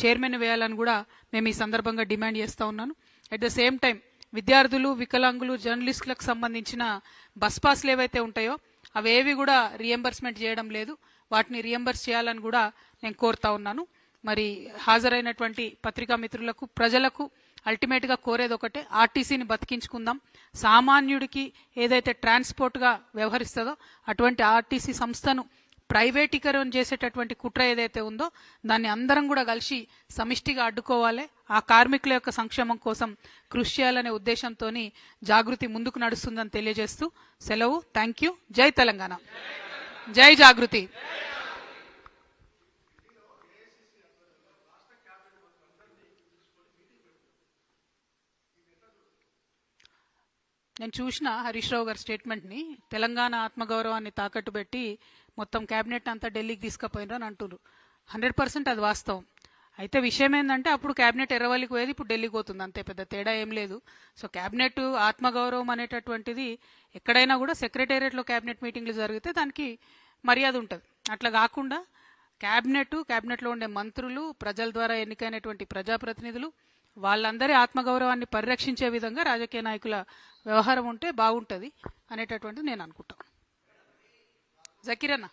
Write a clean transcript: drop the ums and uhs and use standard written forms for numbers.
Chairman వేయాలని కూడా మేము ఈ సందర్భంగా డిమాండ్ చేస్తూ ఉన్నాను. అట్ ద సేమ్ టైం విద్యార్థులు, వికలాంగులు, జర్నలిస్టులకు సంబంధించిన బస్ పాస్లు ఏవైతే ఉంటాయో అవేవి కూడా రియంబర్స్మెంట్ చేయడం లేదు. వాటిని రియంబర్స్ చేయాలని కూడా నేను కోరుతా ఉన్నాను. మరి హాజరైనటువంటి పత్రికా మిత్రులకు, ప్రజలకు అల్టిమేట్గా కోరేది ఒకటే, ఆర్టీసీని బతికించుకుందాం. సామాన్యుడికి ఏదైతే ట్రాన్స్పోర్ట్గా వ్యవహరిస్తుందో అటువంటి ఆర్టీసీ సంస్థను ప్రైవేటీకరణ చేసేటటువంటి కుట్ర ఏదైతే ఉందో దాన్ని అందరం కూడా కలిసి సమిష్టిగా అడ్డుకోవాలి. ఆ కార్మికుల యొక్క సంక్షేమం కోసం కృషి చేయాలనే ఉద్దేశంతో జాగృతి ముందుకు నడుస్తుందని తెలియజేస్తూ సెలవు. Thank you. జై తెలంగాణ, జై జాగృతి. నేను చూసిన హరీష్ రావు గారి స్టేట్మెంట్ని, తెలంగాణ ఆత్మగౌరవాన్ని తాకట్టు పెట్టి మొత్తం క్యాబినెట్ అంతా ఢిల్లీకి తీసుకుపోయినారు అని అంటున్నారు. 100% అది వాస్తవం. అయితే విషయం ఏంటంటే అప్పుడు క్యాబినెట్ ఎర్రవల్లికి పోయేది, ఇప్పుడు ఢిల్లీకి పోతుంది. అంతే, పెద్ద తేడా ఏం లేదు. సో క్యాబినెట్ ఆత్మగౌరవం అనేటటువంటిది ఎక్కడైనా కూడా సెక్రటేరియట్లో క్యాబినెట్ మీటింగ్లు జరిగితే దానికి మర్యాద ఉంటుంది. అట్లా కాకుండా క్యాబినెట్లో ఉండే మంత్రులు, ప్రజల ద్వారా ఎన్నికైనటువంటి ప్రజాప్రతినిధులు, వాళ్ళందరి ఆత్మగౌరవాన్ని పరిరక్షించే విధంగా రాజకీయ నాయకుల వ్యవహారం ఉంటే బాగుంటుంది అనేటటువంటిది నేను అనుకుంటాను. జకీర్ అన్న.